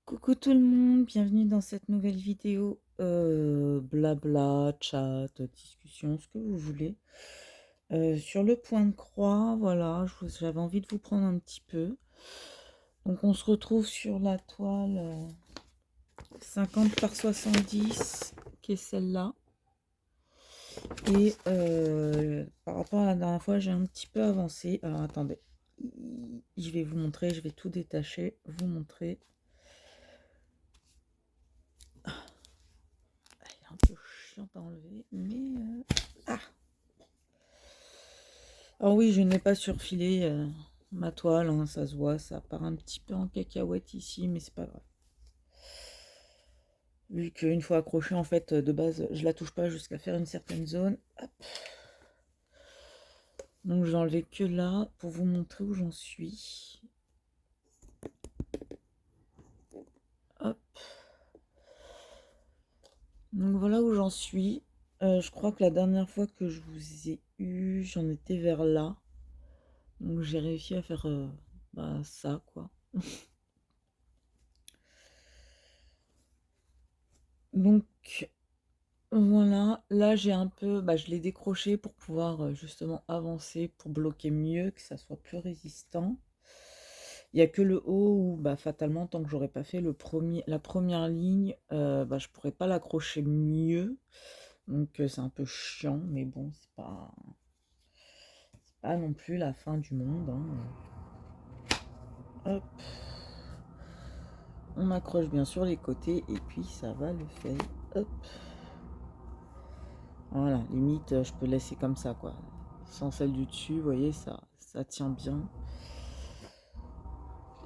Coucou tout le monde, bienvenue dans cette nouvelle vidéo. Blabla, chat, discussion, ce que vous voulez. Sur le point de croix, voilà, j'avais envie de vous prendre un petit peu. Donc on se retrouve sur la toile 50 par 70, qui est celle-là. Et par rapport à la dernière fois, j'ai un petit peu avancé. Alors attendez, je vais vous montrer, je vais tout détacher, vous montrer. Un peu chiant à enlever, mais ah. Alors oui, je n'ai pas surfilé ma toile, hein, ça se voit, ça part un petit peu en cacahuète ici, mais c'est pas grave. Vu qu'une fois accrochée, en fait, de base, je la touche pas jusqu'à faire une certaine zone. Hop. Donc je vais enlever que là pour vous montrer où j'en suis. Hop. Donc voilà où j'en suis. Je crois que la dernière fois que je vous ai eu, j'en étais vers là. Donc j'ai réussi à faire ça, quoi. Donc voilà, là j'ai un peu, je l'ai décroché pour pouvoir justement avancer, pour bloquer mieux, que ça soit plus résistant. Il n'y a que le haut où fatalement, tant que j'aurais pas fait la première ligne, je pourrais pas l'accrocher mieux. Donc c'est un peu chiant, mais bon, c'est pas non plus la fin du monde, hein. Hop. On accroche bien sur les côtés et puis ça va le faire. Hop. Voilà, limite, je peux laisser comme ça, quoi. Sans celle du dessus, vous voyez, ça tient bien.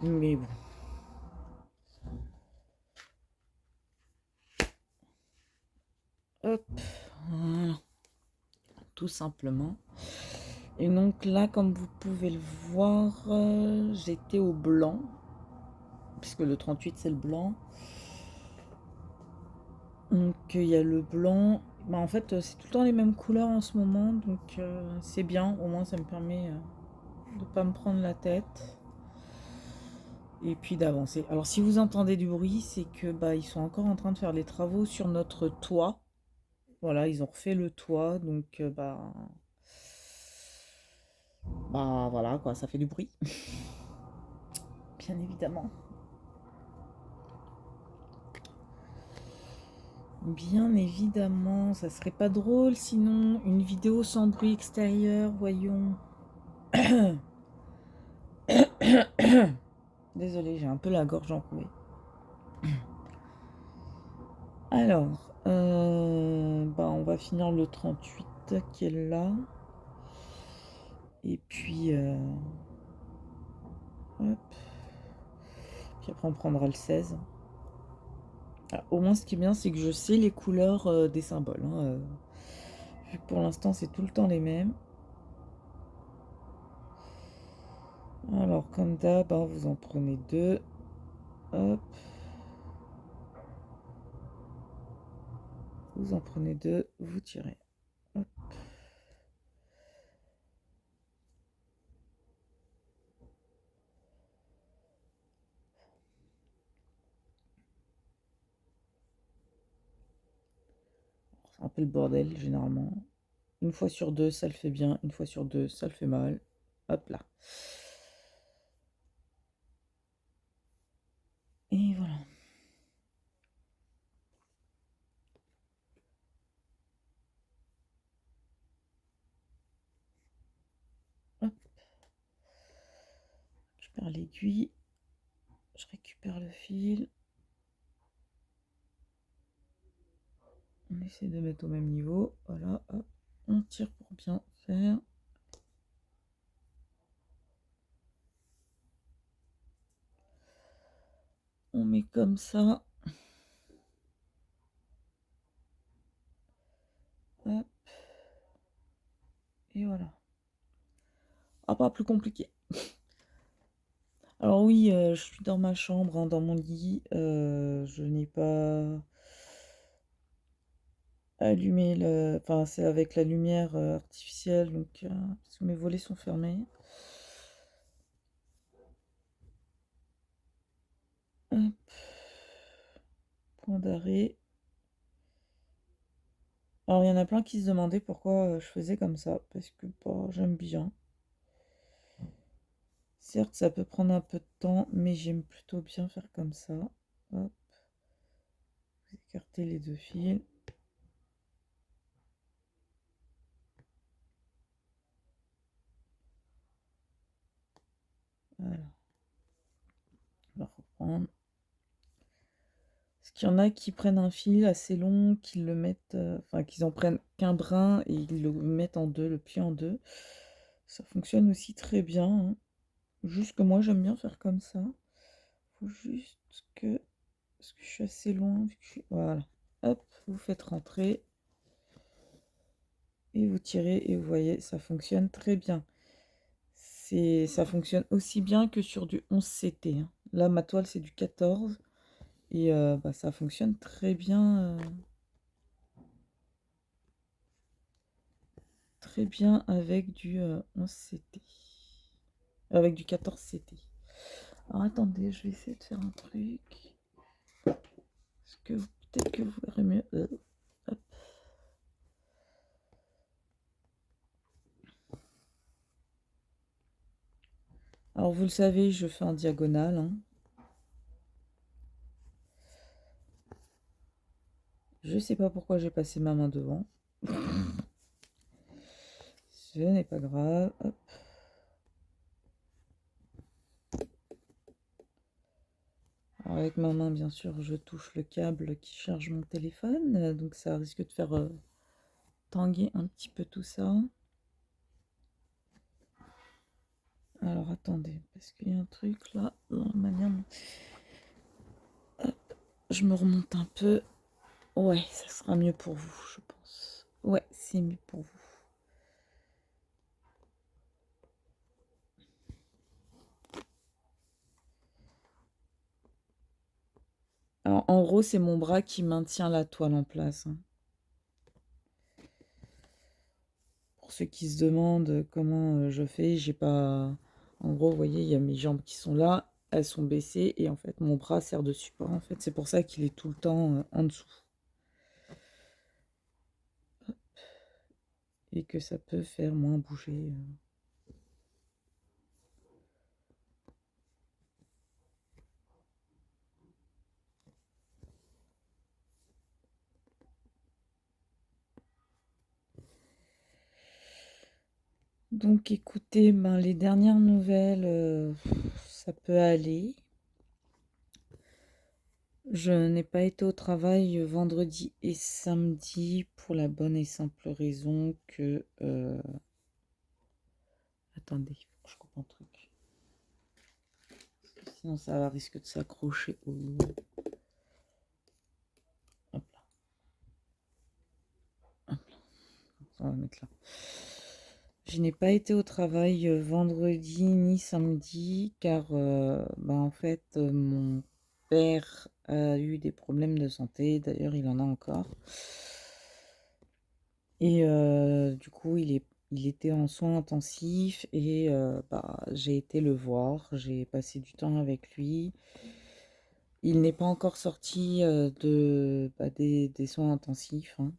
Mais bon. Hop, voilà. Tout simplement. Et donc là, comme vous pouvez le voir, j'étais au blanc. Puisque le 38, c'est le blanc. Donc il y a le blanc. En fait, c'est tout le temps les mêmes couleurs en ce moment. Donc c'est bien. Au moins, ça me permet de pas me prendre la tête. Et puis d'avancer. Alors si vous entendez du bruit, c'est que ils sont encore en train de faire les travaux sur notre toit. Voilà, ils ont refait le toit, donc voilà quoi, ça fait du bruit. Bien évidemment. Bien évidemment, ça serait pas drôle sinon une vidéo sans bruit extérieur, voyons. Désolée, j'ai un peu la gorge enrouée. Alors, on va finir le 38 qui est là. Et puis, hop. Puis après, on prendra le 16. Alors, au moins, ce qui est bien, c'est que je sais les couleurs des symboles, hein. Vu que pour l'instant, c'est tout le temps les mêmes. Alors, comme d'hab, vous en prenez deux. Hop. Vous en prenez deux, vous tirez. Hop. C'est un peu le bordel, généralement. Une fois sur deux, ça le fait bien. Une fois sur deux, ça le fait mal. Hop là. Et voilà. Hop. Je récupère l'aiguille. Je récupère le fil. On essaie de mettre au même niveau. Voilà. Hop. On tire pour bien faire. On met comme ça. Hop. Et voilà. Ah, pas plus compliqué. Alors oui, je suis dans ma chambre, hein, dans mon lit. Je n'ai pas allumé le... Enfin, c'est avec la lumière artificielle, donc parce que mes volets sont fermés. Hop. point d'arrêt. Alors, il y en a plein qui se demandaient pourquoi je faisais comme ça, parce que bah, j'aime bien. Certes, ça peut prendre un peu de temps, mais j'aime plutôt bien faire comme ça. Hop, vous écartez les deux fils. Voilà, on va reprendre. Parce qu'il y en a qui prennent un fil assez long, qu'ils le mettent, enfin qu'ils en prennent qu'un brin et ils le mettent en deux, le plient en deux. Ça fonctionne aussi très bien, hein. Juste que moi j'aime bien faire comme ça. Faut juste que, parce que je suis assez loin, voilà. Hop, vous faites rentrer et vous tirez et vous voyez, ça fonctionne très bien. Ça fonctionne aussi bien que sur du 11 CT, hein. Là, ma toile c'est du 14 et bah, ça fonctionne très bien. Très bien avec du 11 CT. Avec du 14 CT. Alors attendez, je vais essayer de faire un truc. Parce que peut-être que vous verrez mieux. Hop. Alors vous le savez, je fais en diagonale, hein. Je sais pas pourquoi j'ai passé ma main devant. Ce n'est pas grave. Hop. Alors avec ma main, bien sûr, je touche le câble qui charge mon téléphone. Donc ça risque de faire tanguer un petit peu tout ça. Alors attendez, parce qu'il y a un truc là, dans la manière. Hop, je me remonte un peu. Ouais, ça sera mieux pour vous, je pense. Ouais, c'est mieux pour vous. Alors, en gros, c'est mon bras qui maintient la toile en place, hein. Pour ceux qui se demandent comment je fais, j'ai pas... En gros, vous voyez, il y a mes jambes qui sont là, elles sont baissées, et en fait, mon bras sert de support. En fait, c'est pour ça qu'il est tout le temps en dessous. Et que ça peut faire moins bouger. Donc, écoutez, ben, les dernières nouvelles, ça peut aller. Je n'ai pas été au travail vendredi et samedi pour la bonne et simple raison que... Attendez, il faut que je coupe un truc. Sinon ça risque de s'accrocher au... Hop là. Hop là. On va mettre là. Je n'ai pas été au travail vendredi ni samedi car en fait mon père a eu des problèmes de santé. D'ailleurs il en a encore. Et du coup, il était en soins intensifs et j'ai été le voir, j'ai passé du temps avec lui. Il n'est pas encore sorti des soins intensifs, hein.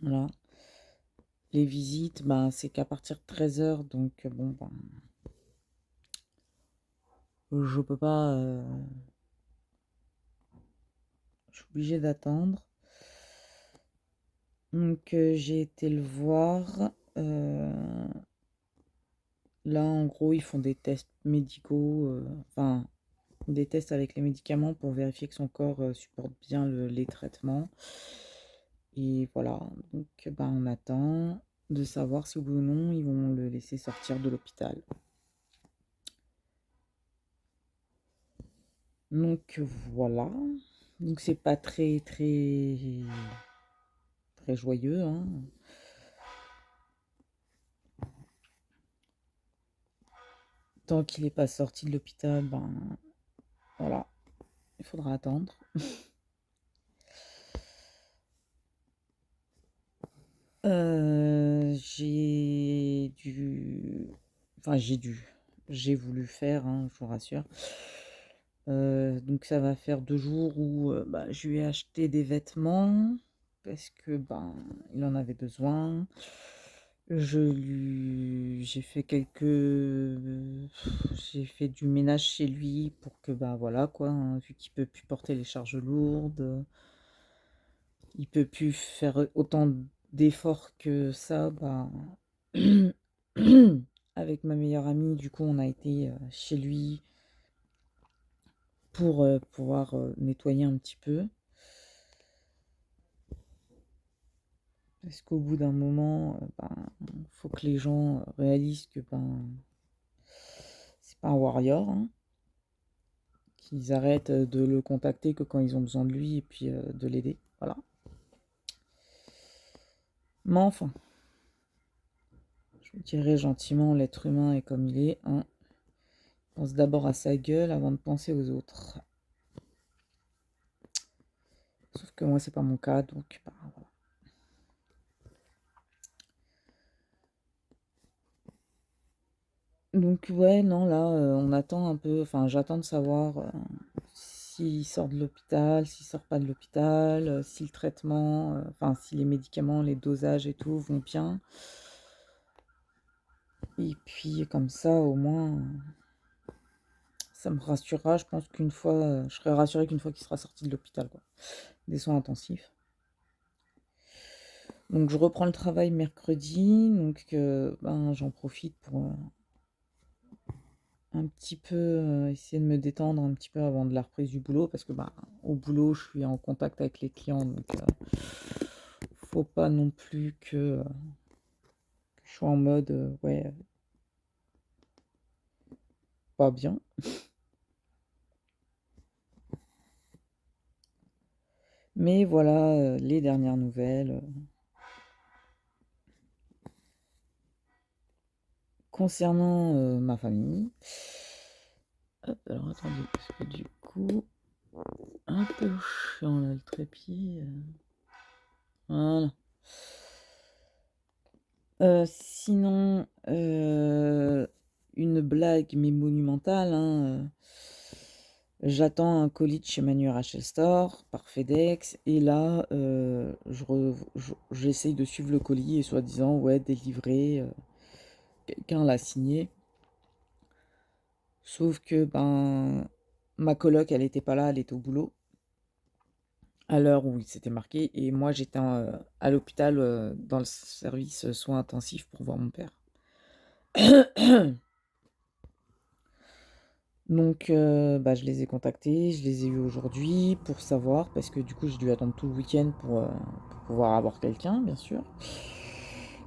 Voilà. Les visites, c'est qu'à partir de 13 h, donc bon, je peux pas, je suis obligée d'attendre. Donc j'ai été le voir. Là, en gros, ils font des tests médicaux, enfin, des tests avec les médicaments pour vérifier que son corps supporte bien les traitements. Et voilà, donc on attend de savoir si oui ou non ils vont le laisser sortir de l'hôpital. Donc voilà, donc c'est pas très très très joyeux, hein. Tant qu'il n'est pas sorti de l'hôpital, voilà, il faudra attendre. J'ai dû... Enfin, j'ai voulu faire, hein, je vous rassure. Donc ça va faire 2 jours où, je lui ai acheté des vêtements parce que, il en avait besoin. J'ai fait du ménage chez lui pour que, voilà quoi, hein, vu qu'il peut plus porter les charges lourdes, il peut plus faire autant d'efforts que ça, avec ma meilleure amie, du coup, on a été, chez lui pour, pouvoir, nettoyer un petit peu. Parce qu'au bout d'un moment, faut que les gens, réalisent que, c'est pas un warrior, hein, qu'ils arrêtent, de le contacter que quand ils ont besoin de lui et puis, de l'aider, voilà. Mais enfin, je vous dirais gentiment, l'être humain est comme il est, hein. Pense d'abord à sa gueule avant de penser aux autres. Sauf que moi, c'est pas mon cas, donc voilà. Donc ouais, non, là, on attend un peu, enfin, j'attends de savoir, s'il sort de l'hôpital, s'il sort pas de l'hôpital, si le traitement, enfin, si les médicaments, les dosages et tout vont bien. Et puis comme ça, au moins, ça me rassurera. Je pense qu'une fois, je serai rassurée qu'une fois qu'il sera sorti de l'hôpital, quoi, des soins intensifs. Donc je reprends le travail mercredi, donc j'en profite pour, un petit peu, essayer de me détendre un petit peu avant de la reprise du boulot parce que, au boulot, je suis en contact avec les clients, donc faut pas non plus que je sois en mode, ouais, pas bien. Mais voilà, les dernières nouvelles, concernant, ma famille. Hop, alors attendez, parce que du coup, un peu chiant là le trépied, voilà. Sinon, une blague mais monumentale, hein, j'attends un colis de chez Manu Rachel Store par FedEx et là, j'essaye de suivre le colis et soi-disant, ouais, délivré, quelqu'un l'a signé. Sauf que, ma coloc, elle était pas là, elle était au boulot à l'heure où il s'était marqué et moi j'étais à l'hôpital, dans le service, soins intensifs pour voir mon père. Donc, je les ai contactés, je les ai eus aujourd'hui pour savoir, parce que du coup j'ai dû attendre tout le week-end pour pouvoir avoir quelqu'un, bien sûr.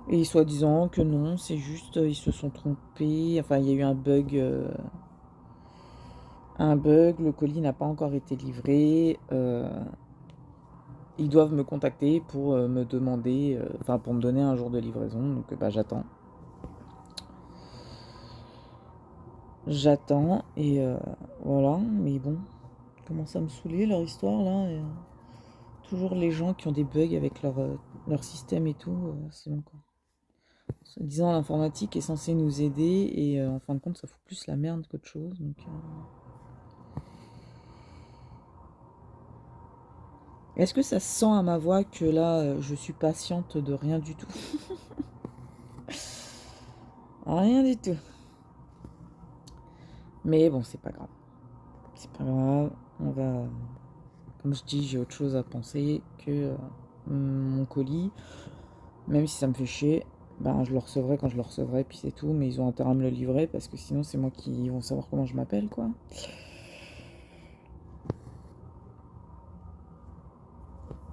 Et soi-disant que non, c'est juste, ils se sont trompés, enfin il y a eu un bug, le colis n'a pas encore été livré, ils doivent me contacter pour, me demander, enfin pour me donner un jour de livraison, donc j'attends. J'attends et voilà, mais bon, commence à me saouler leur histoire là. Toujours les gens qui ont des bugs avec leur système et tout, c'est bon quoi. Disant l'informatique est censée nous aider et en fin de compte ça fout plus la merde qu'autre chose. Donc, est-ce que ça se sent à ma voix que là je suis patiente de rien du tout? Rien du tout. Mais bon, c'est pas grave. C'est pas grave. On va. Comme je dis, j'ai autre chose à penser que mon colis. Même si ça me fait chier, je le recevrai quand je le recevrai, puis c'est tout. Mais ils ont intérêt à me le livrer parce que sinon, c'est moi qui vont savoir comment je m'appelle, quoi.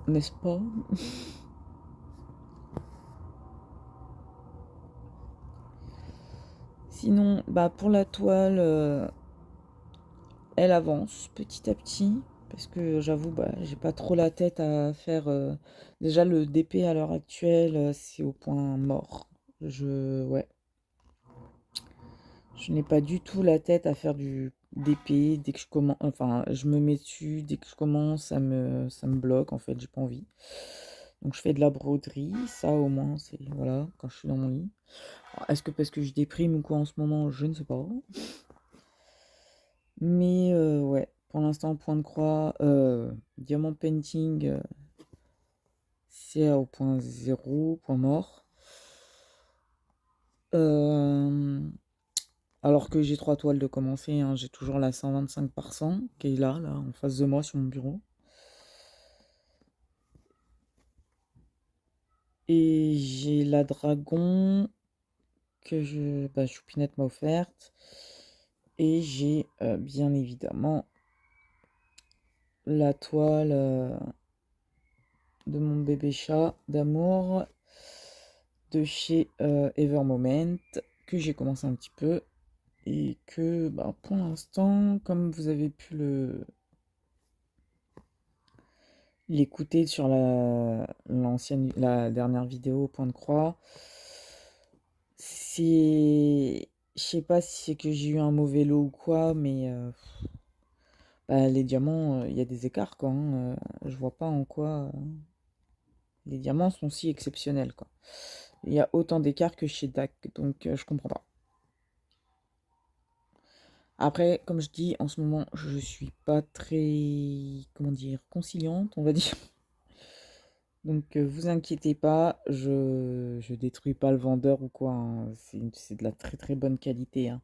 N'est-ce pas? Sinon, pour la toile, elle avance petit à petit. Parce que j'avoue, j'ai pas trop la tête à faire. Déjà, le DP à l'heure actuelle, c'est au point mort. Ouais. Je n'ai pas du tout la tête à faire du DP. Dès que je commence, enfin, je me mets dessus. Dès que je commence, ça me bloque. En fait, j'ai pas envie. Donc, je fais de la broderie. Ça, au moins, c'est voilà, quand je suis dans mon lit. Alors, est-ce que parce que je déprime ou quoi en ce moment, je ne sais pas. Mais ouais. pour l'instant, point de croix, diamant painting, c'est au point 0, point mort. Alors que j'ai 3 toiles de commencer, hein, j'ai toujours la 125 par 100 qui est là, en face de moi sur mon bureau. Et j'ai la dragon que Choupinette m'a offerte. Et j'ai bien évidemment la toile de mon bébé chat d'amour de chez Evermoment que j'ai commencé un petit peu et que pour l'instant, comme vous avez pu l'écouter sur la dernière vidéo point de croix, c'est, je sais pas si c'est que j'ai eu un mauvais lot ou quoi, mais les diamants, il y a des écarts quoi, hein, je vois pas en quoi les diamants sont si exceptionnels quoi. Il y a autant d'écarts que chez DAC, donc je comprends pas. Après, comme je dis, en ce moment, je suis pas très, comment dire, conciliante, on va dire. Donc, vous inquiétez pas, je détruis pas le vendeur ou quoi, hein. C'est de la très très bonne qualité, hein.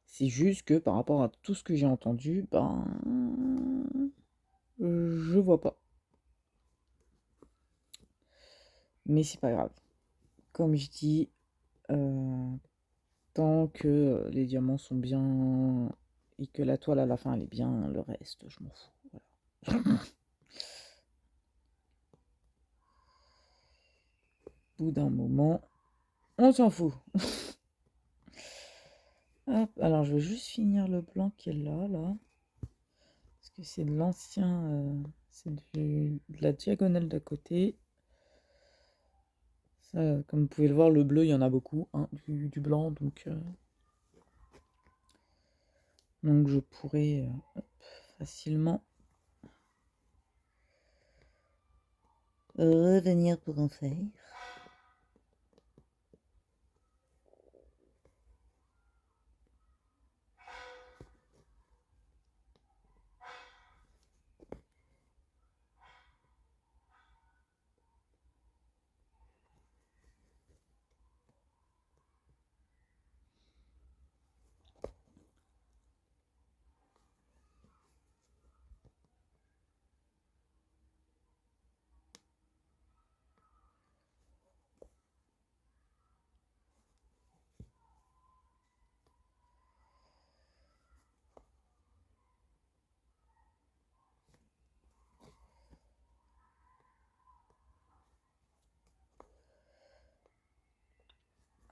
C'est juste que par rapport à tout ce que j'ai entendu, je vois pas. Mais c'est pas grave. Comme je dis, tant que les diamants sont bien et que la toile à la fin elle est bien, le reste, je m'en fous. Voilà. Au bout d'un moment, on s'en fout. Hop, alors je vais juste finir le blanc qui est là. Parce que c'est de l'ancien, c'est de la diagonale d'à côté. Ça, comme vous pouvez le voir, le bleu, il y en a beaucoup, hein, du blanc, donc je pourrais facilement revenir pour en faire.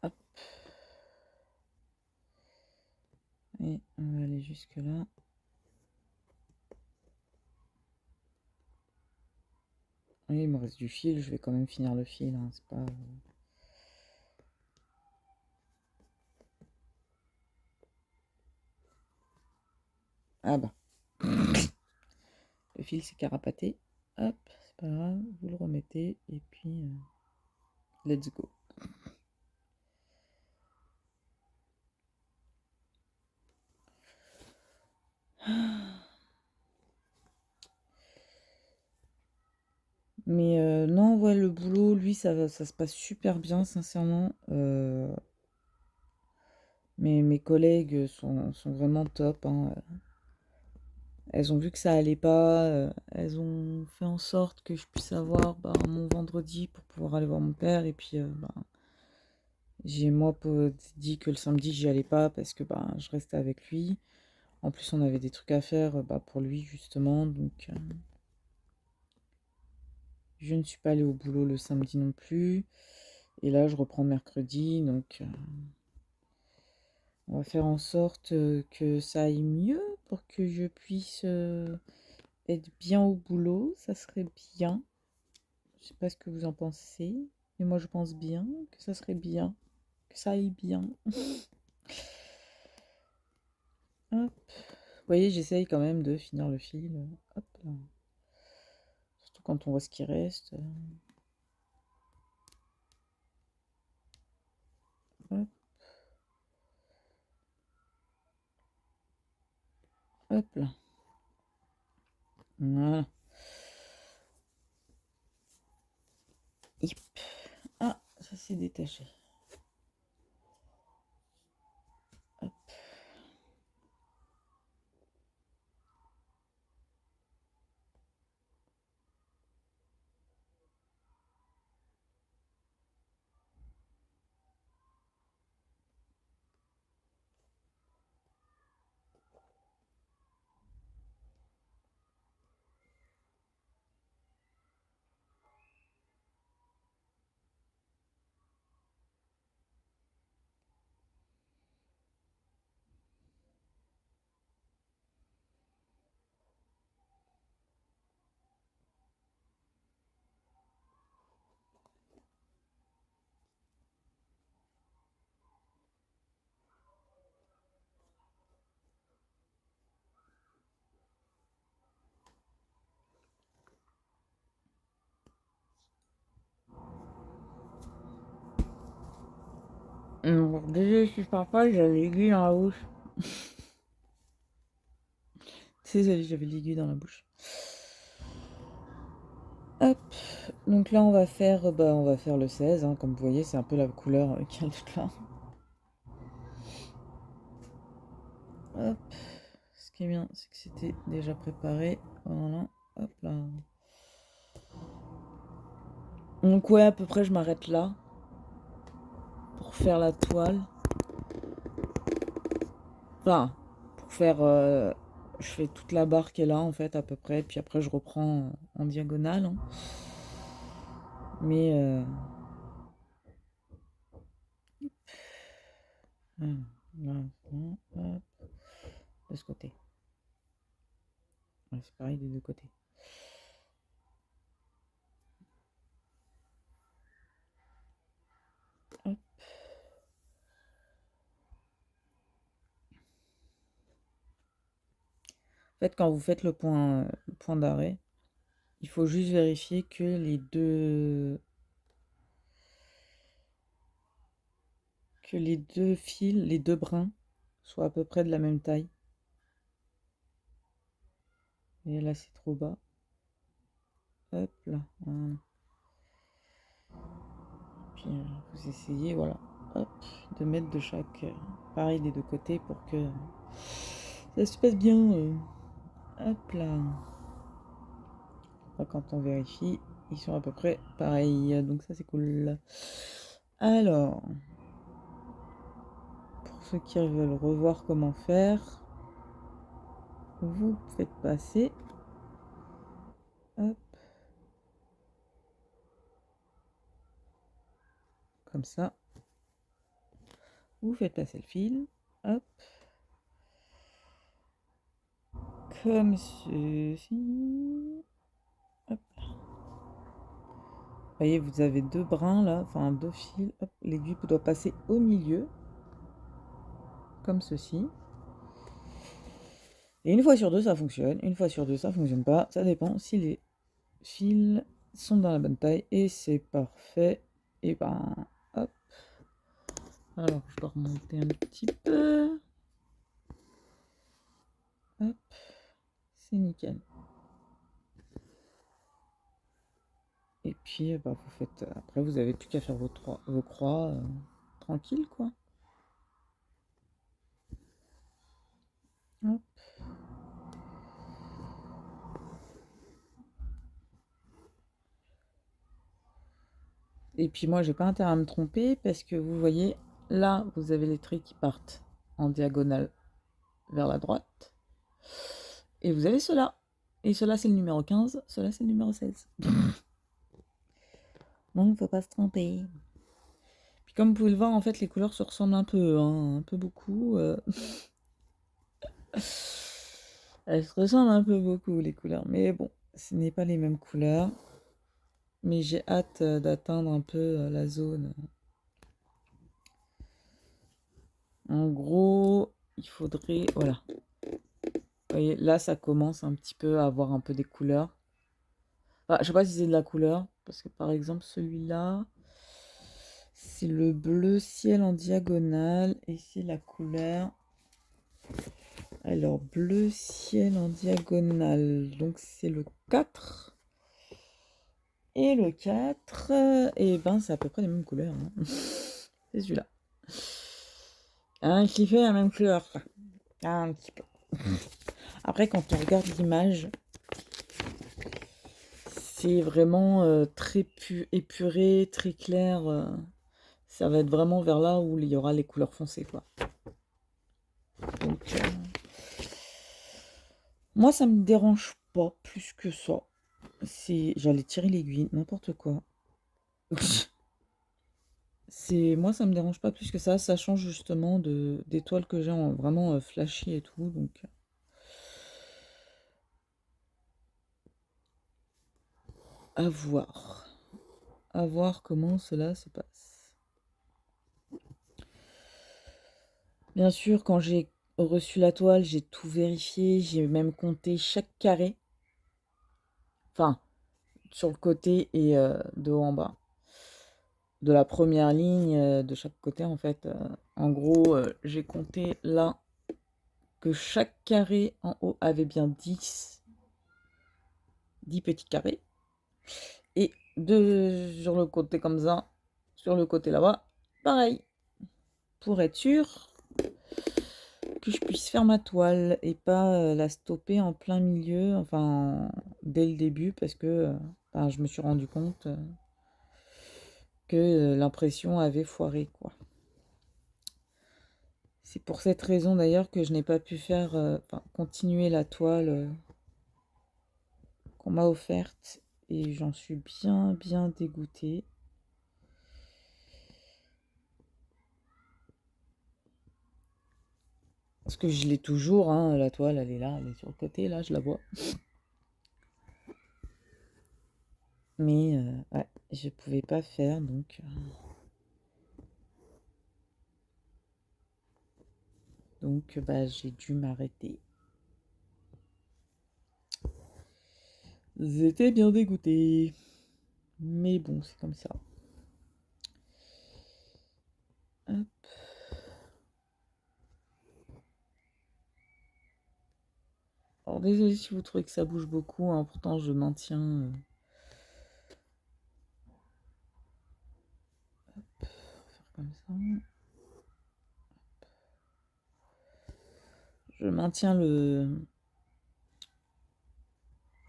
Hop. Et on va aller jusque là. Oui, il me reste du fil, je vais quand même finir le fil, hein, c'est pas... Ah bah. Le fil s'est carapaté. Hop, c'est pas grave, vous le remettez et puis let's go. Mais non, ouais, le boulot, lui, ça se passe super bien, sincèrement. Mes collègues sont vraiment top, hein. Elles ont vu que ça allait pas, elles ont fait en sorte que je puisse avoir mon vendredi pour pouvoir aller voir mon père. Et puis, j'ai moi dit que le samedi, j'y allais pas parce que je restais avec lui. En plus, on avait des trucs à faire pour lui, justement. Donc, je ne suis pas allée au boulot le samedi non plus. Et là, je reprends mercredi. Donc, on va faire en sorte que ça aille mieux pour que je puisse être bien au boulot. Ça serait bien. Je sais pas ce que vous en pensez. Mais moi, je pense bien que ça serait bien. Que ça aille bien. Hop. Vous voyez, j'essaye quand même de finir le fil. Hop là. Surtout quand on voit ce qui reste. Hop. Hop là. Voilà. Hip. Ah, ça s'est détaché. Hop. Bon, désolé, je suis papa, j'ai l'aiguille dans la bouche. Désolé, j'avais l'aiguille dans la bouche. Hop, donc là on va faire le 16, hein. Comme vous voyez, c'est un peu la couleur qu'il y a là. Hop, ce qui est bien, c'est que c'était déjà préparé. Voilà, hop là. Donc ouais, à peu près, je m'arrête là pour faire la toile. Enfin, pour faire, je fais toute la barre qui est là en fait à peu près, puis après je reprends en diagonale, hein. Mais voilà, hop, de ce côté. Ouais, c'est pareil des deux côtés. Hop. En fait, quand vous faites le point d'arrêt, il faut juste vérifier que les deux fils, les deux brins, soient à peu près de la même taille. Et là, c'est trop bas. Hop là. Voilà. Puis vous essayez, voilà, hop, de mettre de chaque, pareil des deux côtés pour que ça se passe bien. Hop là. Enfin, quand on vérifie, ils sont à peu près pareils. Donc ça, c'est cool. Alors, pour ceux qui veulent revoir comment faire, vous faites passer. Hop. Comme ça. Vous faites passer le fil. Hop. Comme ceci. Hop. Vous voyez, vous avez deux brins là, enfin deux fils. Hop, l'aiguille doit passer au milieu. Comme ceci. Et une fois sur deux, ça fonctionne. Une fois sur deux, ça fonctionne pas. Ça dépend si les fils sont dans la bonne taille. Et c'est parfait. Et ben, hop. Alors, je dois remonter un petit peu. Hop. C'est nickel. Et puis, bah, vous faites. Après, vous avez plus qu'à faire vos croix tranquille, quoi. Hop. Et puis moi, j'ai pas intérêt à me tromper parce que vous voyez, là, vous avez les traits qui partent en diagonale vers la droite. Et vous avez cela. Et cela, c'est le numéro 15. Cela, c'est le numéro 16. Donc, faut pas se tromper. Puis comme vous pouvez le voir, en fait, les couleurs se ressemblent un peu, hein, un peu beaucoup. Elles se ressemblent un peu beaucoup, les couleurs. Mais bon, ce n'est pas les mêmes couleurs. Mais j'ai hâte d'atteindre un peu la zone. En gros, il faudrait... Voilà. Vous voyez, là, ça commence un petit peu à avoir un peu des couleurs. Enfin, je sais pas si c'est de la couleur. Parce que par exemple, celui-là, c'est le bleu ciel en diagonale. Et c'est la couleur Alors, bleu ciel en diagonale. Donc, c'est le 4. Et le 4, et ben, c'est à peu près les mêmes couleurs. Hein. C'est celui-là. Un qui fait la même couleur. Un petit peu. Après, quand on regarde l'image, c'est vraiment très épuré, très clair. Ça va être vraiment vers là où il y aura les couleurs foncées, quoi. Donc, moi, ça me dérange pas plus que ça. J'allais tirer l'aiguille, n'importe quoi. Moi, ça me dérange pas plus que ça. Ça change justement des toiles que j'ai en vraiment flashy et tout. Donc, à voir. À voir comment cela se passe. Bien sûr, quand j'ai reçu la toile, j'ai tout vérifié. J'ai même compté chaque carré. Enfin, sur le côté et de haut en bas. De la première ligne de chaque côté, en fait. En gros, j'ai compté là que chaque carré en haut avait bien 10 petits carrés. Et sur le côté comme ça, sur le côté là-bas, pareil. Pour être sûr que je puisse faire ma toile et pas la stopper en plein milieu, enfin dès le début, parce que je me suis rendu compte que l'impression avait foiré, quoi. C'est pour cette raison d'ailleurs que je n'ai pas pu faire continuer la toile qu'on m'a offerte, et j'en suis bien dégoûtée. Parce que je l'ai toujours, hein, la toile, elle est là, elle est sur le côté, là, je la vois. Mais ouais, je pouvais pas faire, donc j'ai dû m'arrêter. J'étais bien dégoûtée. Mais bon, c'est comme ça. Hop. Alors désolé si vous trouvez que ça bouge beaucoup, hein, pourtant je maintiens... Hop, faire comme ça. Je maintiens le...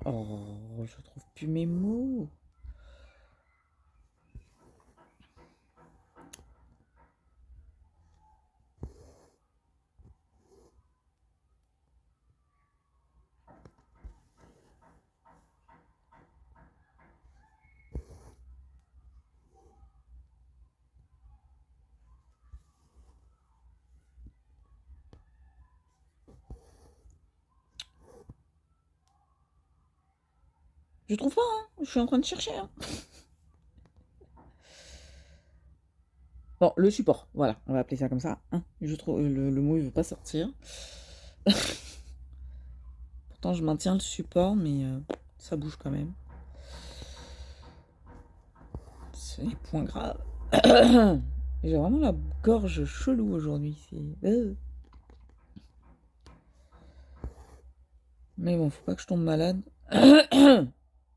Oh, je trouve plus mes mots. Je trouve pas, hein. Je suis en train de chercher. Hein. Bon, le support, voilà, on va appeler ça comme ça. Hein. Je trouve le mot il veut pas sortir. Pourtant je maintiens le support, mais ça bouge quand même. C'est les points graves. J'ai vraiment la gorge chelou aujourd'hui. Mais bon, faut pas que je tombe malade.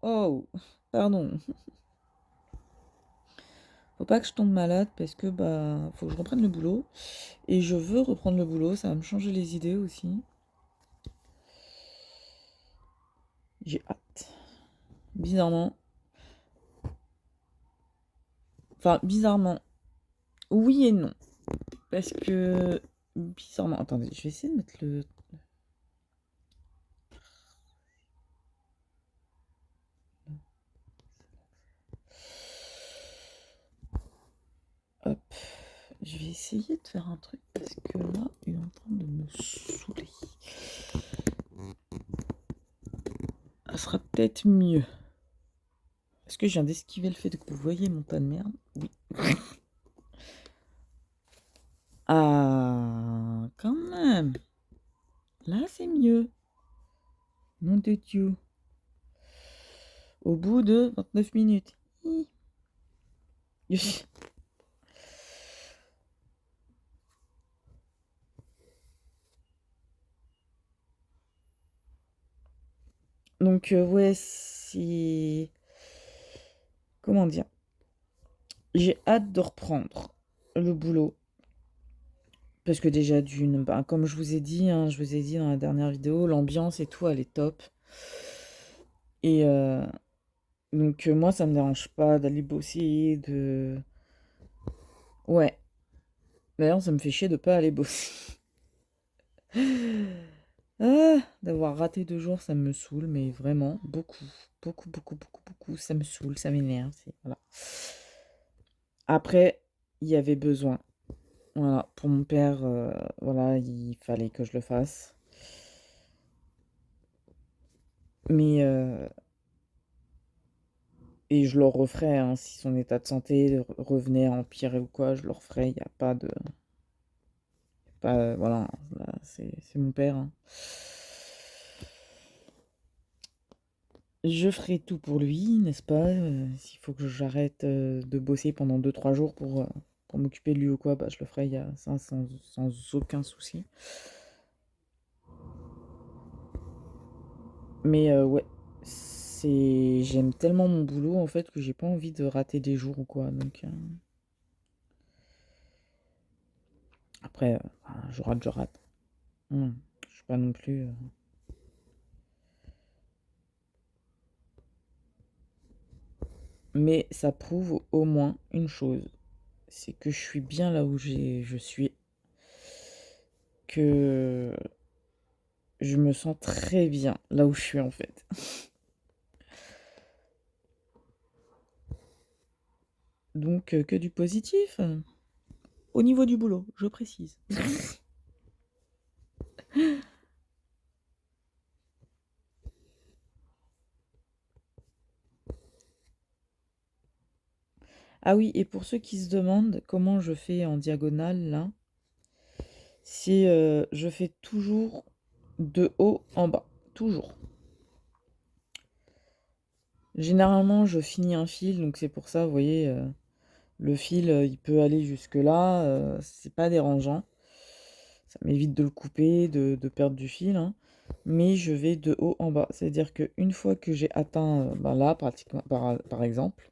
Oh, pardon. Faut pas que je tombe malade parce que faut que je reprenne le boulot. Et je veux reprendre le boulot, ça va me changer les idées aussi. J'ai hâte. Bizarrement. Enfin, bizarrement. Oui et non. Parce que... Bizarrement... Attendez, je vais essayer de mettre le... Hop. Je vais essayer de faire un truc parce que là, il est en train de me saouler. Ça sera peut-être mieux. Est-ce que je viens d'esquiver le fait que vous voyez mon tas de merde? Oui. Ah, quand même. Là, c'est mieux. Nom de Dieu. Au bout de 29 minutes. Donc, ouais, c'est... Comment dire? J'ai hâte de reprendre le boulot. Parce que déjà, comme je vous ai dit, hein, je vous ai dit dans la dernière vidéo, l'ambiance et tout, elle est top. Et donc, moi, ça me dérange pas d'aller bosser, de... Ouais. D'ailleurs, ça me fait chier de pas aller bosser. Ah, d'avoir raté 2 jours, ça me saoule, mais vraiment, beaucoup. Beaucoup, beaucoup, beaucoup, beaucoup. Ça me saoule, ça m'énerve. Voilà. Après, il y avait besoin. Voilà, pour mon père, voilà, il fallait que je le fasse. Mais, et je le referais, hein, si son état de santé revenait à empirer ou quoi, je le referais. Il n'y a pas de... Pas, voilà, là, c'est mon père, hein. Je ferai tout pour lui, n'est-ce pas? S'il faut que j'arrête de bosser pendant 2-3 jours pour m'occuper de lui ou quoi, bah, je le ferai, il y a ça sans aucun souci. Mais ouais, j'aime tellement mon boulot en fait que j'ai pas envie de rater des jours ou quoi. Donc après, je rate. Je suis pas non plus. Mais ça prouve au moins une chose, c'est que je suis bien là où je suis, que je me sens très bien là où je suis en fait. Donc que du positif. Au niveau du boulot, je précise. Ah oui, et pour ceux qui se demandent comment je fais en diagonale là, c'est je fais toujours de haut en bas. Toujours. Généralement, je finis un fil, donc c'est pour ça, vous voyez, le fil, il peut aller jusque là, c'est pas dérangeant. Ça m'évite de le couper, de perdre du fil, hein. Mais je vais de haut en bas. C'est-à-dire qu'une fois que j'ai atteint, là, pratiquement, par exemple,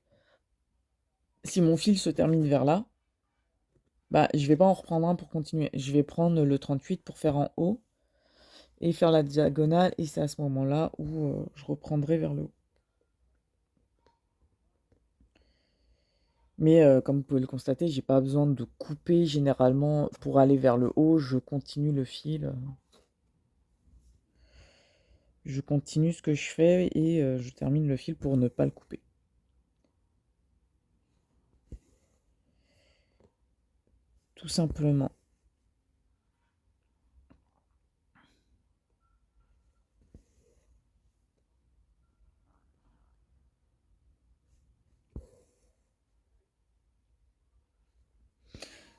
si mon fil se termine vers là, bah, je vais pas en reprendre un pour continuer. Je vais prendre le 38 pour faire en haut et faire la diagonale. Et c'est à ce moment-là où je reprendrai vers le haut. Mais comme vous pouvez le constater, j'ai pas besoin de couper généralement pour aller vers le haut. Je continue le fil. Je continue ce que je fais et je termine le fil pour ne pas le couper. Tout simplement.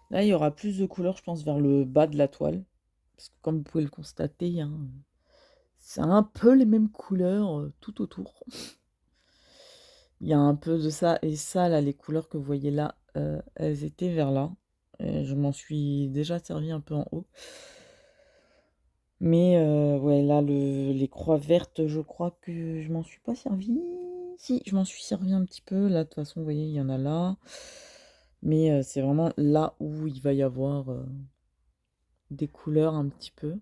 Là, il y aura plus de couleurs, je pense, vers le bas de la toile. Parce que comme vous pouvez le constater, hein, c'est un peu les mêmes couleurs tout autour. Il y a un peu de ça et ça, là, les couleurs que vous voyez là, elles étaient vers là. Et je m'en suis déjà servi un peu en haut. Mais ouais, là, les croix vertes, je crois que je m'en suis pas servi. Si, je m'en suis servi un petit peu. Là, de toute façon, vous voyez, il y en a là. Mais c'est vraiment là où il va y avoir des couleurs un petit peu.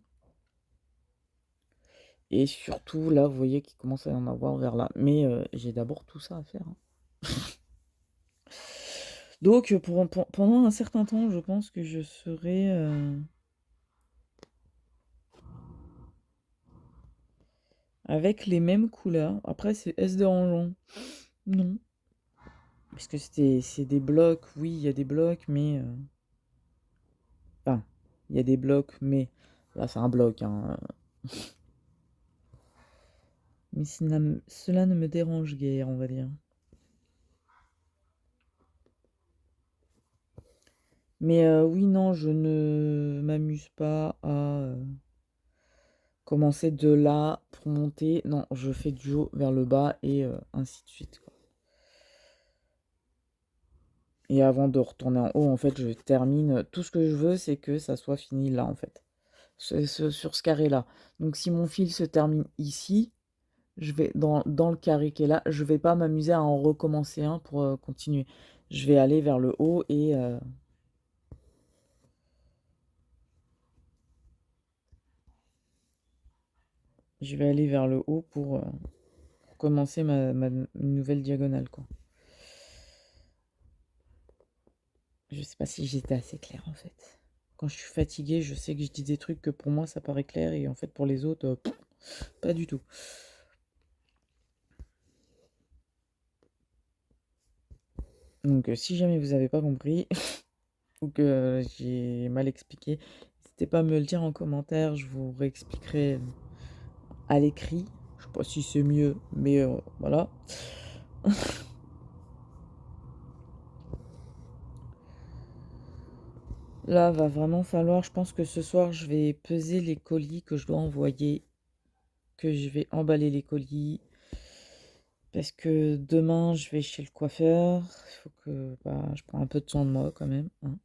Et surtout, là, vous voyez qu'il commence à y en avoir vers là. Mais j'ai d'abord tout ça à faire, hein. Donc, pendant un certain temps, je pense que je serai avec les mêmes couleurs. Après, est-ce dérangeant? Non. Parce que c'est des blocs, oui, il y a des blocs, mais... Enfin, il y a des blocs, mais... Là, c'est un bloc, hein. Mais cela ne me dérange guère, on va dire. Mais oui, non, je ne m'amuse pas à commencer de là pour monter. Non, je fais du haut vers le bas et ainsi de suite, quoi. Et avant de retourner en haut, en fait, je termine. Tout ce que je veux, c'est que ça soit fini là, en fait. Sur ce carré-là. Donc, si mon fil se termine ici, Je vais dans le carré qui est là, je vais pas m'amuser à en recommencer un pour, continuer. Je vais aller vers le haut et je vais aller vers le haut pour commencer ma nouvelle diagonale, quoi. Je sais pas si j'étais assez claire, en fait. Quand je suis fatiguée, je sais que je dis des trucs que pour moi ça paraît clair et en fait pour les autres, pas du tout. Donc si jamais vous avez pas compris ou que j'ai mal expliqué, n'hésitez pas à me le dire en commentaire, je vous réexpliquerai à l'écrit. Je sais pas si c'est mieux, mais voilà. Là, va vraiment falloir, je pense que ce soir, je vais peser les colis que je dois envoyer, que je vais emballer les colis, parce que demain, je vais chez le coiffeur. Il faut que je prenne un peu de soin de moi quand même, hein.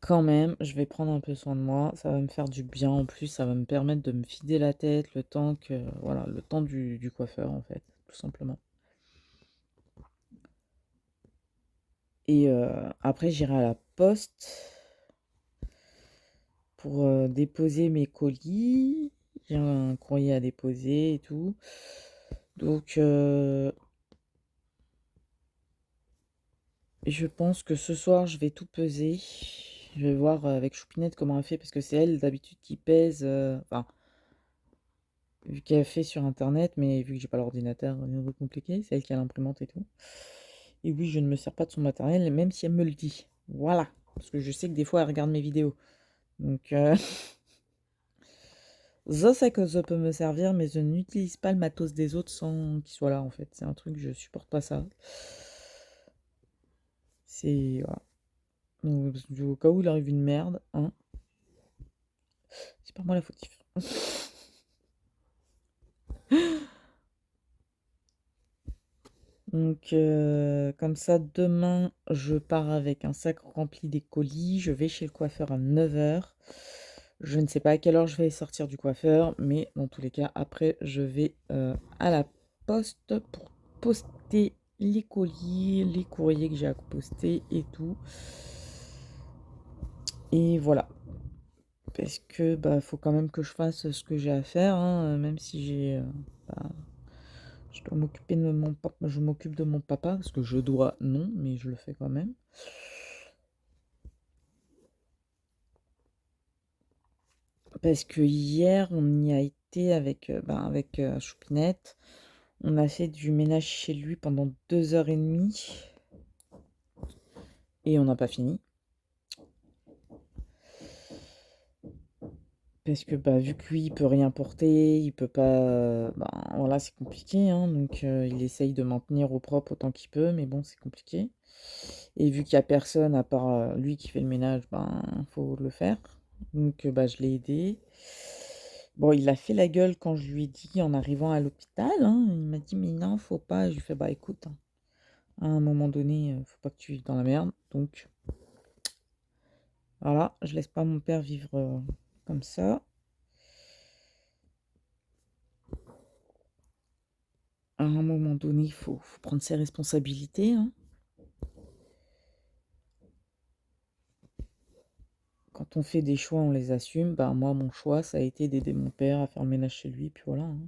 Quand même, je vais prendre un peu soin de moi. Ça va me faire du bien en plus. Ça va me permettre de me vider la tête le temps que, voilà, le temps du coiffeur en fait, tout simplement. Et après, j'irai à la poste pour déposer mes colis. J'ai un courrier à déposer et tout. Donc, je pense que ce soir, je vais tout peser. Je vais voir avec Choupinette comment elle fait, parce que c'est elle d'habitude qui pèse. Enfin, vu qu'elle fait sur internet, mais vu que j'ai pas l'ordinateur, rien de compliqué, c'est elle qui a l'imprimante et tout. Et oui, je ne me sers pas de son matériel, même si elle me le dit. Voilà. Parce que je sais que des fois, elle regarde mes vidéos. Donc, je sais que je peux me servir, mais je n'utilise pas le matos des autres sans qu'il soit là, en fait. C'est un truc, je supporte pas ça. C'est... Voilà. Donc, au cas où il arrive une merde, hein, c'est pas moi la fautive. Donc, comme ça, demain, je pars avec un sac rempli des colis. Je vais chez le coiffeur à 9 h. Je ne sais pas à quelle heure je vais sortir du coiffeur, mais dans tous les cas, après, je vais à la poste pour poster les colis, les courriers que j'ai à poster et tout. Et voilà. Parce que faut quand même que je fasse ce que j'ai à faire, hein, même si bah, je dois m'occuper de mon papa, je m'occupe de mon papa, parce que je dois, non, mais je le fais quand même. Parce que hier, on y a été avec Choupinette. On a fait du ménage chez lui pendant 2 h 30 et on n'a pas fini. Parce que vu que lui, il peut rien porter, il peut pas. Voilà, c'est compliqué, hein, donc il essaye de maintenir au propre autant qu'il peut, mais bon, c'est compliqué. Et vu qu'il n'y a personne à part lui qui fait le ménage, faut le faire. Donc je l'ai aidé. Bon, il a fait la gueule quand je lui ai dit en arrivant à l'hôpital, hein. Il m'a dit mais non, faut pas. Je lui ai fait écoute, hein, à un moment donné, faut pas que tu vives dans la merde. Donc voilà, je laisse pas mon père vivre comme ça. À un moment donné, faut prendre ses responsabilités, hein. Quand on fait des choix, on les assume. Moi, mon choix, ça a été d'aider mon père à faire le ménage chez lui, puis voilà, hein.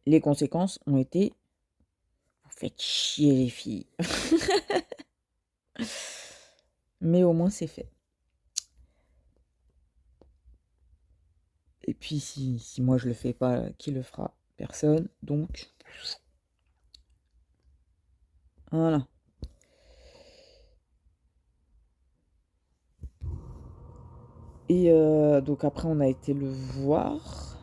Les conséquences ont été: vous faites chier les filles. Mais au moins, c'est fait. Et puis, si moi je le fais pas, qui le fera? Personne. Donc, voilà. Et donc après, on a été le voir.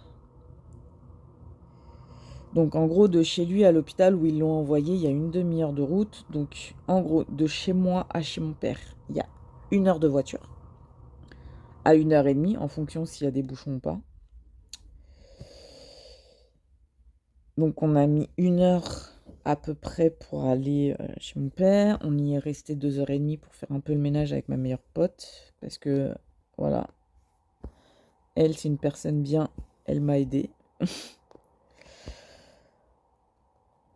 Donc en gros, de chez lui à l'hôpital où ils l'ont envoyé, il y a une demi-heure de route. Donc en gros, de chez moi à chez mon père, il y a 1 heure de voiture. À 1 h 30, en fonction s'il y a des bouchons ou pas. Donc on a mis 1 heure à peu près pour aller chez mon père. On y est resté 2 h 30 pour faire un peu le ménage avec ma meilleure pote. Parce que, voilà, Elle, c'est une personne bien. Elle m'a aidé.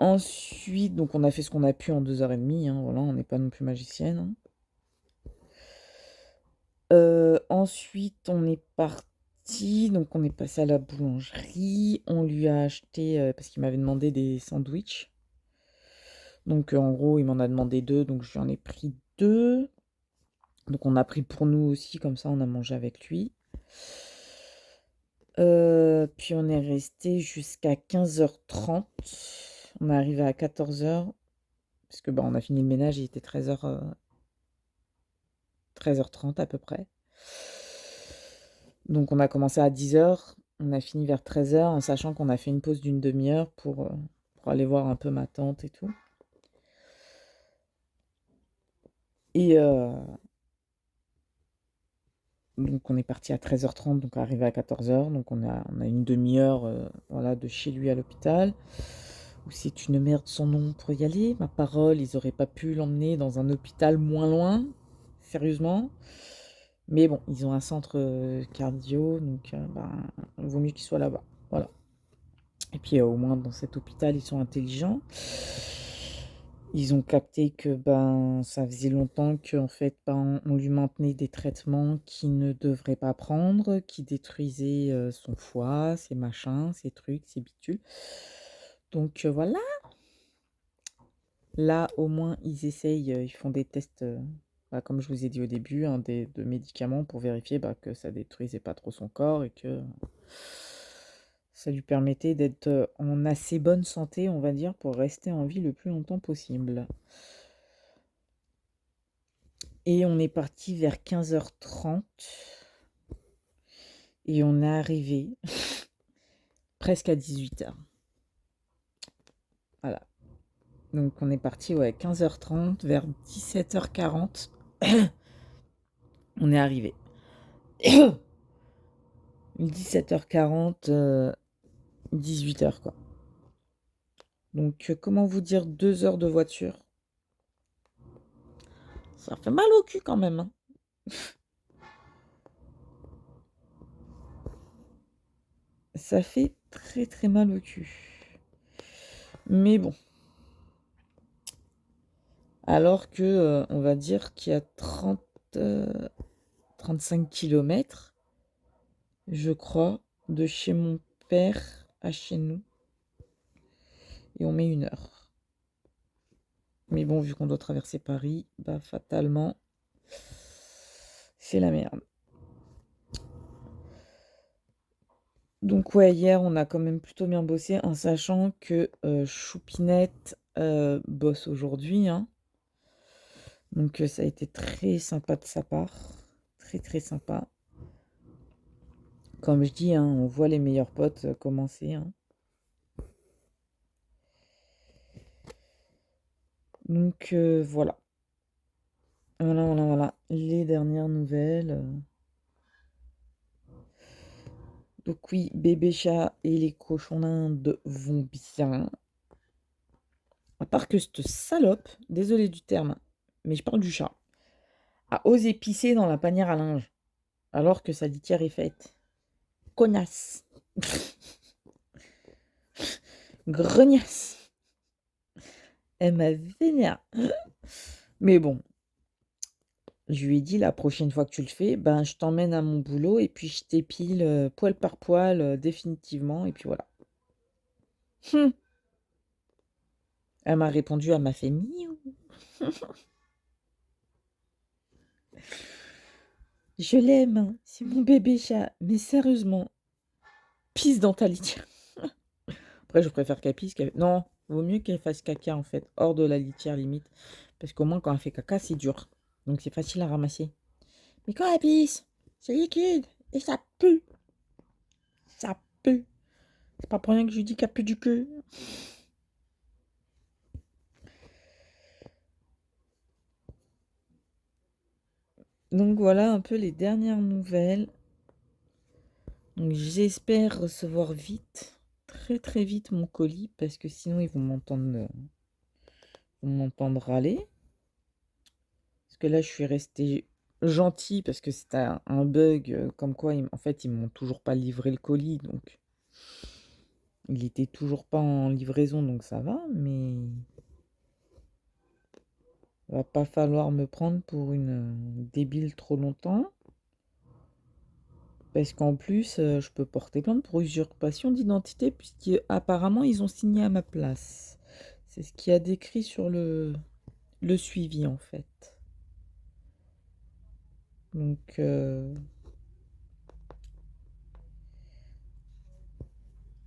Ensuite, donc on a fait ce qu'on a pu en 2h30. Hein, voilà, on n'est pas non plus magicienne. Hein. Ensuite, on est parti. Donc on est passé à la boulangerie. On lui a acheté, parce qu'il m'avait demandé des sandwichs. Donc en gros, il m'en a demandé 2. Donc je lui en ai pris 2. Donc on a pris pour nous aussi. Comme ça, on a mangé avec lui. Puis on est resté jusqu'à 15h30. On est arrivé à 14h. Parce que on a fini le ménage, il était 13h30 à peu près. Donc on a commencé à 10h, on a fini vers 13h, en sachant qu'on a fait une pause d'une demi-heure pour aller voir un peu ma tante et tout. Et donc on est parti à 13h30, donc arrivé à 14h. Donc on a une demi-heure voilà, de chez lui à l'hôpital. Où c'est une merde son nom pour y aller. Ma parole, ils auraient pas pu l'emmener dans un hôpital moins loin. Sérieusement. Mais bon, ils ont un centre cardio, donc il vaut mieux qu'ils soient là-bas. Voilà. Et puis au moins dans cet hôpital, ils sont intelligents. Ils ont capté que ça faisait longtemps qu'en fait on lui maintenait des traitements qu'il ne devrait pas prendre, qui détruisaient son foie, ses machins, ses trucs, ses bitules. Donc voilà. Là au moins ils essayent, ils font des tests, comme je vous ai dit au début, hein, de médicaments pour vérifier que ça détruisait pas trop son corps et que ça lui permettait d'être en assez bonne santé, on va dire, pour rester en vie le plus longtemps possible. Et on est parti vers 15h30 et on est arrivé presque à 18h. Voilà. Donc on est parti 15h30, vers 17h40, on est arrivé. 17h40, 18h quoi. Donc comment vous dire, 2 heures de voiture. Ça fait mal au cul quand même. Hein. Ça fait très très mal au cul. Mais bon. Alors que, on va dire qu'il y a 35 km, je crois, de chez mon père à chez nous. Et on met 1 heure. Mais bon, vu qu'on doit traverser Paris, fatalement, c'est la merde. Donc ouais, hier, on a quand même plutôt bien bossé, en sachant que Choupinette bosse aujourd'hui. Hein. Donc ça a été très sympa de sa part. Très très sympa. Comme je dis, hein, on voit les meilleurs potes commencer. Hein. Donc voilà. Voilà. Les dernières nouvelles. Donc oui, bébé chat et les cochons d'Inde vont bien. À part que cette salope, désolé du terme, mais je parle du chat, a osé pisser dans la panière à linge, alors que sa litière est faite. Cognasse. Grognasse. Elle m'a vénère. Mais bon, je lui ai dit, la prochaine fois que tu le fais, je t'emmène à mon boulot et puis je t'épile poil par poil définitivement. Et puis voilà. Elle m'a répondu, elle m'a fait miaou. Je l'aime, hein, c'est mon bébé chat. Mais sérieusement, pisse dans ta litière. Après, je préfère qu'elle pisse. Non, vaut mieux qu'elle fasse caca en fait, hors de la litière limite. Parce qu'au moins, quand elle fait caca, c'est dur. Donc c'est facile à ramasser. Mais quand elle pisse, c'est liquide et ça pue. Ça pue. C'est pas pour rien que je lui dis qu'elle pue du cul. Donc voilà un peu les dernières nouvelles. Donc j'espère recevoir vite, très très vite mon colis, parce que sinon ils vont m'entendre râler. Parce que là je suis restée gentil parce que c'était un bug, comme quoi en fait, ils m'ont toujours pas livré le colis, donc il était toujours pas en livraison, donc ça va, mais va pas falloir me prendre pour une débile trop longtemps. Parce qu'en plus, je peux porter plainte pour usurpation d'identité, puisqu'apparemment, ils ont signé à ma place. C'est ce qu'il y a décrit sur le suivi, en fait. Donc,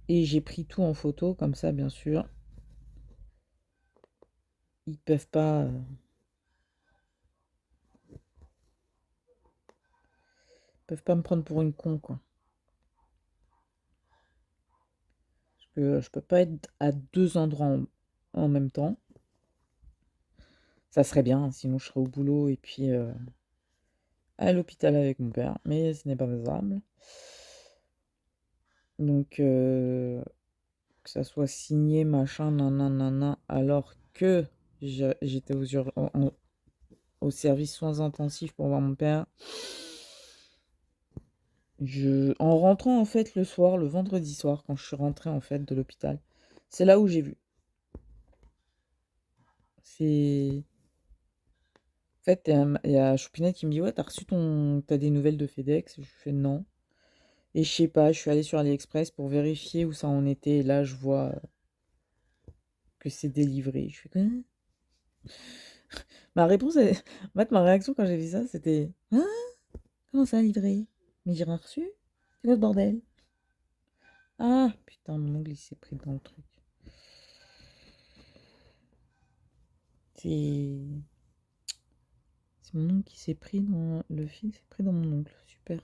et j'ai pris tout en photo, comme ça, bien sûr. Ils peuvent pas me prendre pour une con, quoi. Parce que je peux pas être à deux endroits en même temps. Ça serait bien, hein, sinon je serais au boulot et puis à l'hôpital avec mon père, mais ce n'est pas faisable. Donc, que ça soit signé, machin, nanana, alors que j'étais au service soins intensifs pour voir mon père. En rentrant, en fait, le soir, le vendredi soir, quand je suis rentrée, en fait, de l'hôpital, c'est là où j'ai vu. C'est... En fait, il y a Choupinette qui me dit, ouais, t'as des nouvelles de FedEx? Je fais non. Et je sais pas, je suis allée sur AliExpress pour vérifier où ça en était, et là, je vois que c'est délivré. Je fais quoi? Ma réponse, en fait, ma réaction quand j'ai vu ça, c'était: «Hein? Comment ça livré? Mais j'ai rien reçu? C'est quoi ce bordel?» Ah putain, mon ongle il s'est pris dans le truc. C'est c'est mon ongle qui s'est pris dans le fil s'est pris dans mon ongle. Super.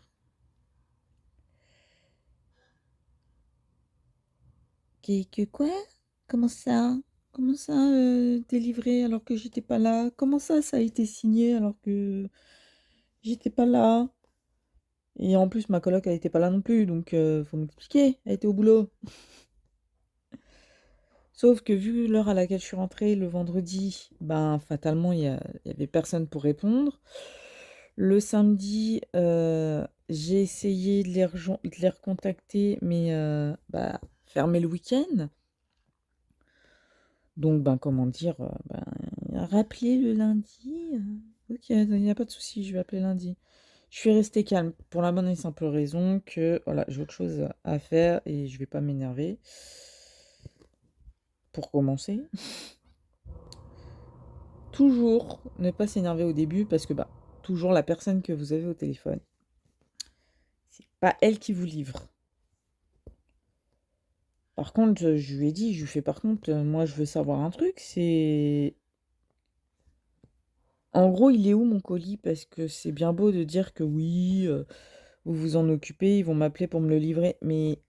Que quoi? Comment ça? Comment ça, délivré alors que j'étais pas là? Comment ça a été signé alors que j'étais pas là? Et en plus, ma coloc, elle était pas là non plus, donc faut m'expliquer. Elle était au boulot. Sauf que vu l'heure à laquelle je suis rentrée le vendredi, ben fatalement, il y avait personne pour répondre. Le samedi, j'ai essayé de les recontacter, mais bah, fermé le week-end. Donc, ben, comment dire, ben, rappeler le lundi. Ok, il n'y a pas de souci, je vais appeler lundi. Je suis restée calme pour la bonne et simple raison que voilà, j'ai autre chose à faire et je vais pas m'énerver. Pour commencer, toujours ne pas s'énerver au début parce que bah toujours la personne que vous avez au téléphone, c'est pas elle qui vous livre. Par contre, je lui ai dit, je lui fais par contre, moi je veux savoir un truc, c'est en gros, il est où mon colis? Parce que c'est bien beau de dire que oui, vous vous en occupez, ils vont m'appeler pour me le livrer, mais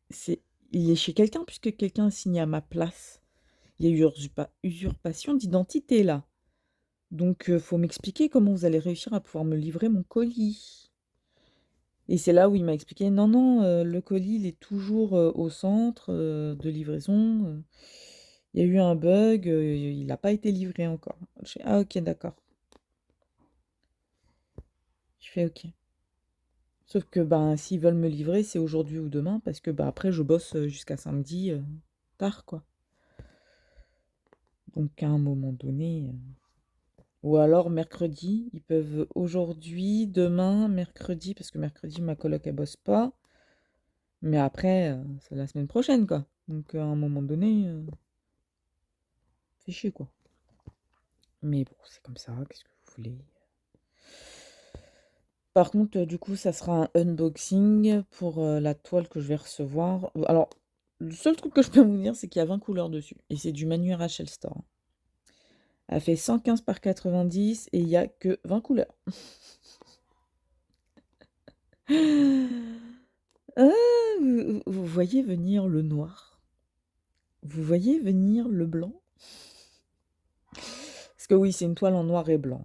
il est chez quelqu'un puisque quelqu'un a signé à ma place. Il y a eu usurpation d'identité là. Donc, faut m'expliquer comment vous allez réussir à pouvoir me livrer mon colis. Et c'est là où il m'a expliqué: «Non, non, le colis, il est toujours, au centre, de livraison, il y a eu un bug, il n'a pas été livré encore». Je fais: «Ah OK, d'accord». Je fais: «OK». Sauf que, ben, s'ils veulent me livrer, c'est aujourd'hui ou demain parce que, bah, après je bosse, jusqu'à samedi, tard, quoi. Donc à un moment donné, ou alors mercredi, ils peuvent aujourd'hui, demain, mercredi, parce que mercredi ma coloc elle bosse pas, mais après, c'est la semaine prochaine, quoi. Donc à un moment donné, fait chier, quoi. Mais bon, c'est comme ça, qu'est-ce que vous voulez? Par contre, du coup, ça sera un unboxing pour, la toile que je vais recevoir. Alors, le seul truc que je peux vous dire, c'est qu'il y a 20 couleurs dessus et c'est du Manu Rachel Store. Elle fait 115 par 90 et il y a que 20 couleurs. Ah, vous voyez venir le noir? Vous voyez venir le blanc? Parce que oui, c'est une toile en noir et blanc.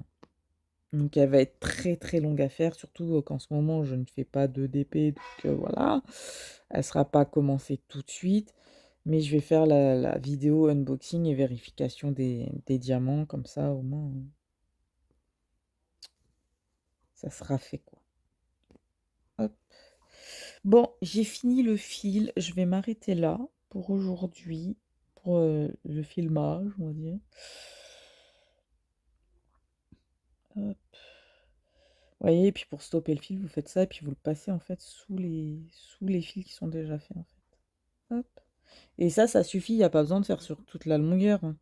Donc elle va être très très longue à faire, surtout qu'en ce moment je ne fais pas de DP, donc voilà. Elle sera pas commencée tout de suite, mais je vais faire la vidéo unboxing et vérification des diamants, comme ça au moins ça sera fait, quoi. Hop. Bon, j'ai fini le fil, je vais m'arrêter là pour aujourd'hui, pour le filmage, on va dire. Hop. Vous voyez, et puis pour stopper le fil, vous faites ça, et puis vous le passez en fait sous les fils qui sont déjà faits en fait. Hop. Et ça suffit, il n'y a pas besoin de faire sur toute la longueur, hein.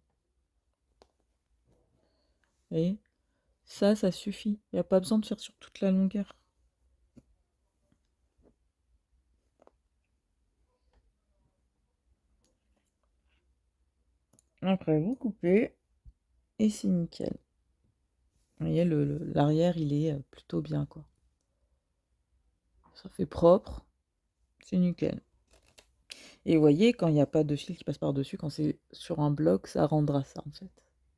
Vous voyez? Ça suffit, il n'y a pas besoin de faire sur toute la longueur. Après, vous coupez, et c'est nickel. Vous voyez, l'arrière, il est plutôt bien, quoi. Ça fait propre, c'est nickel. Et vous voyez, quand il n'y a pas de fil qui passe par-dessus, quand c'est sur un bloc, ça rendra ça, en fait.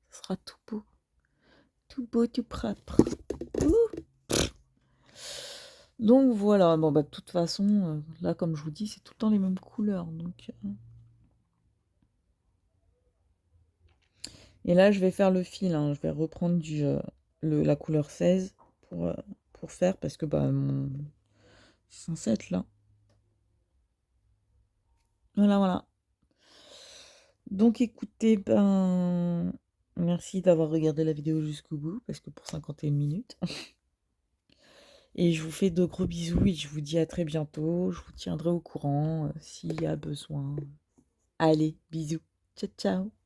Ça sera tout beau, tout propre. Ouh. Donc voilà, bon bah de toute façon, là comme je vous dis, c'est tout le temps les mêmes couleurs. Donc, et là je vais faire le fil, hein. Je vais reprendre la couleur 16 pour faire, parce que bah c'est censé être là. Voilà. Donc écoutez, ben merci d'avoir regardé la vidéo jusqu'au bout, parce que pour 51 minutes. Et je vous fais de gros bisous et je vous dis à très bientôt. Je vous tiendrai au courant s'il y a besoin. Allez, bisous. Ciao, ciao.